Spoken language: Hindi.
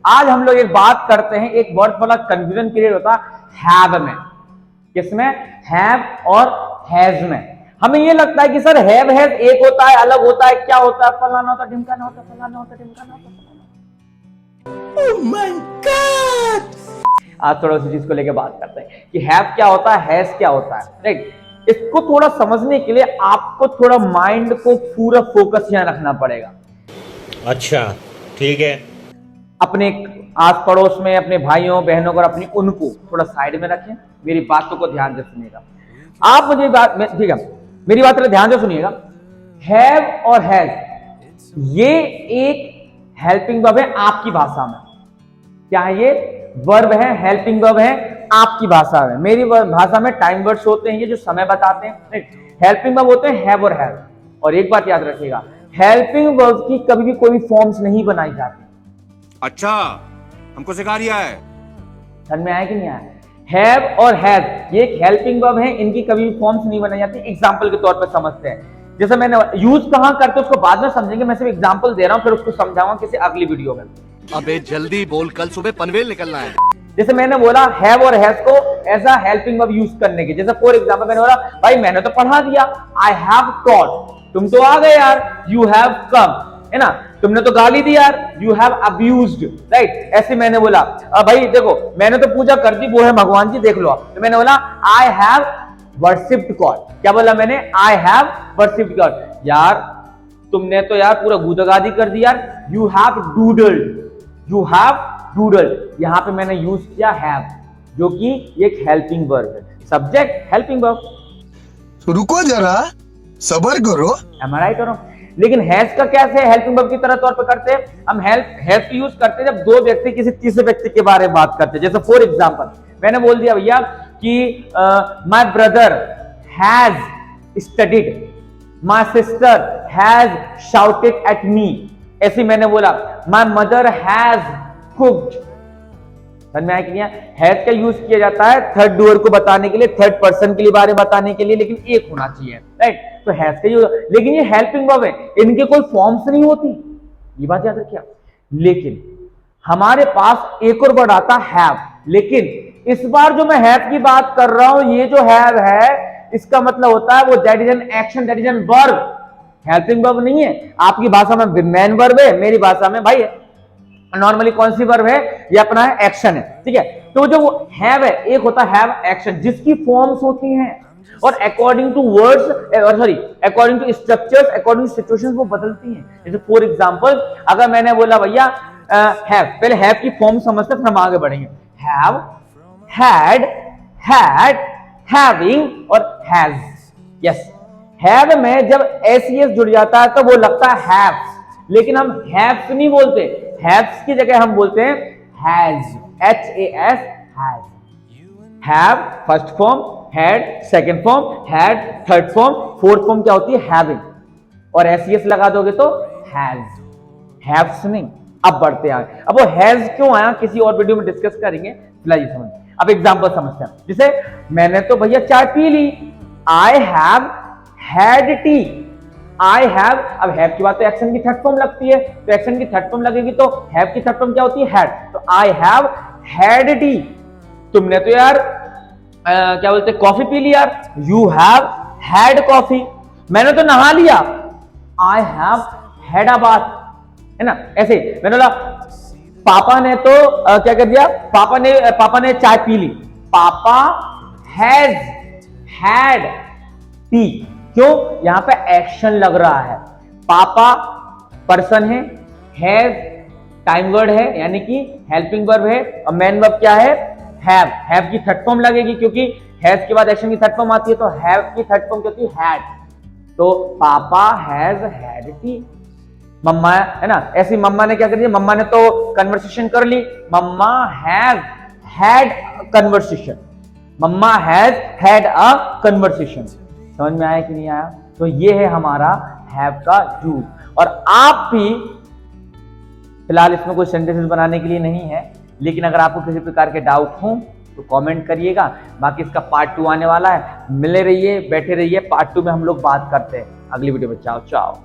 आज हम लोग एक बात करते हैं, एक बहुत बड़ा कंफ्यूजन क्रिएट होता है हैव में। किसमें? हैव और हैज में। हमें ये लगता है कि सर हैव हैज एक होता है, अलग होता है, क्या होता है, फलाना होता है, ढिमकाना होता है, फलाना होता है, ढिमकाना होता है। Oh my God! आज थोड़ा सी चीज को लेकर बात करते हैं कि हैव क्या होता है, हैज क्या होता है। राइट, इसको थोड़ा समझने के लिए आपको थोड़ा माइंड को पूरा फोकस यहां रखना पड़ेगा। अच्छा, ठीक है। अपने आस पड़ोस में अपने भाइयों बहनों को अपनी उनको थोड़ा साइड में रखें, मेरी बातों को ध्यान से सुनिएगा। आप मुझे बात, ठीक है, मेरी बात ध्यान से सुनिएगा। हैव और हैज ये एक हेल्पिंग वर्ब है आपकी भाषा में। क्या है ये? वर्ब है, हेल्पिंग वर्ब है आपकी भाषा में। मेरी भाषा में टाइम वर्ड्स होते हैं, ये जो समय बताते हैं। हेल्पिंग वर्ब होते हैं हैव और हैव। और एक बात याद रखिएगा, हेल्पिंग वर्ब की कभी भी कोई फॉर्म्स नहीं बनाई जाती। अच्छा, हमको सिखा दिया है। समझ में आया कि नहीं आया? हैव और हैज ये एक हेल्पिंग वर्ब है, इनकी कभी भी फॉर्म्स नहीं बनाई जाती। एग्जांपल के तौर पर समझते हैं, जैसे मैंने यूज कहां करते उसको बाद में समझेंगे, मैं सिर्फ एग्जांपल दे रहा हूं, फिर उसको समझाऊंगा किसी अगली वीडियो में। अबे जल्दी बोल, कल सुबह पनवेल निकलना है। जैसे मैंने बोला हैव और हैज को as a helping verb use करने की, जैसे फॉर एग्जांपल मैंने बोला भाई मैंने तो पढ़ा दिया, आई हैव टॉट, तुम तो आ गए यार, यू हैव कम, है ना, तुमने तो गाली दी यार, यू हैव अब्यूज्ड। राइट, ऐसे मैंने बोला भाई देखो मैंने तो पूजा कर दी, वो है भगवान जी देख लो आप। तो मैंने बोला आई हैव वर्शिप्ड गॉड। क्या बोला मैंने? I have worshipped God. यार तुमने तो यार पूरा गुदगादी कर दी यार, यू हैव डूडल्ड, यू हैव डूडल्ड। यहां पे मैंने यूज किया हैव, जो कि एक हेल्पिंग वर्ब है। Subject helping verb. रुको जरा, सब्र करो। am I right or wrong? लेकिन हैज का कैसे हेल्पिंग वर्ब की तरह तौर पर करते हैं? हम हैज यूज करते हैं जब दो व्यक्ति किसी तीसरे व्यक्ति के बारे में बात करते हैं। जैसे फॉर एग्जांपल मैंने बोल दिया भैया कि my brother has studied, my sister has shouted at me. ऐसे मैंने बोला माय मदर हैज कुक्ड। समझ में आया कि नहीं? हैज का यूज किया जाता है थर्ड डूअर को बताने के लिए, थर्ड पर्सन के लिए बारे बताने के लिए, लेकिन एक होना चाहिए। राइट, तो हैज का यूज, लेकिन ये हेल्पिंग वर्ब है, इनके कोई फॉर्म्स नहीं होती, ये बात याद रखिए। लेकिन हमारे पास एक और वर्ड आता है हैव, लेकिन इस बार जो मैं हैव की बात कर रहा हूं, ये जो हैव है इसका मतलब होता है वो that is an action, that is an verb, helping verb नहीं है। आपकी भाषा में मेन वर्ब है, मेरी भाषा में भाई नॉर्मली कौन सी वर्ब है? ये अपना है एक्शन है। ठीक है, तो जो हैव है एक होता है हैव एक्शन, जिसकी फॉर्म्स होती हैं और according to words, sorry according to structures, according to situations वो बदलती हैं। जैसे फॉर एग्जांपल अगर मैंने बोला भैया हैव, पहले हैव की फॉर्म समझते फिर हम आगे बढ़ेंगे। हैव, हैड, हैड, हैविंग और हैज। यस, हैव में जब एस जुड़ जाता है तो वो लगता है हैव, लेकिन हम हैव्स नहीं बोलते, हैव्स की जगह हम बोलते हैं has, HAS, has. Have first form, had second form, had third form, fourth form क्या होती है? हैविंग। और SES लगा दोगे तो हैज, हैव्स नहीं। अब बढ़ते हैं आगे। अब वो हैज क्यों आया किसी और वीडियो में डिस्कस करेंगे, फिलहाल ये समझ। अब एग्जांपल समझते हैं, जैसे मैंने तो भैया चाय पी ली, I have had tea. I have, अब हैव की बात तो एक्शन की थर्ड फॉर्म लगती है, तो एक्शन की थर्ड फॉर्म लगेगी तो हैव की थर्ड फॉर्म क्या होती है? हैड। तो आई हैव हैड टी। तुमने तो यार क्या बोलते कॉफी पी लिया, यू हैव हैड कॉफी। मैंने तो नहा लिया, आई हैव हैड अ बाथ, है ना। ऐसे मैंने बोला पापा ने तो क्या कर दिया, पापा ने चाय पी ली, पापा हैज हैड टी। क्यों? यहां पे एक्शन लग रहा है। पापा पर्सन है, हैज टाइम वर्ड है यानी कि हेल्पिंग वर्ब है, और मेन वर्ब क्या है? हैव। हैव की थर्ड फॉर्म लगेगी क्योंकि हैज के बाद एक्शन की थर्ड फॉर्म आती है, तो हैव की थर्ड फॉर्म क्या होती है? हैड। तो पापा हैज हैड टी। मम्मा है ना, ऐसी मम्मा ने क्या कर दिया, मम्मा ने तो कन्वर्सेशन कर ली, मम्मा हैव हैड कन्वर्सेशन, मम्मा हैज हैड अ कन्वर्सेशन। समझ में आया कि नहीं आया? तो ये है हमारा हैव का यूज। और आप भी फिलहाल इसमें कोई सेंटेंसेस बनाने के लिए नहीं है, लेकिन अगर आपको किसी प्रकार के डाउट हो तो कमेंट करिएगा। बाकी इसका पार्ट 2 आने वाला है, मिले रहिए, बैठे रहिए, पार्ट 2 में हम लोग बात करते हैं अगली वीडियो में। चाओ चाओ।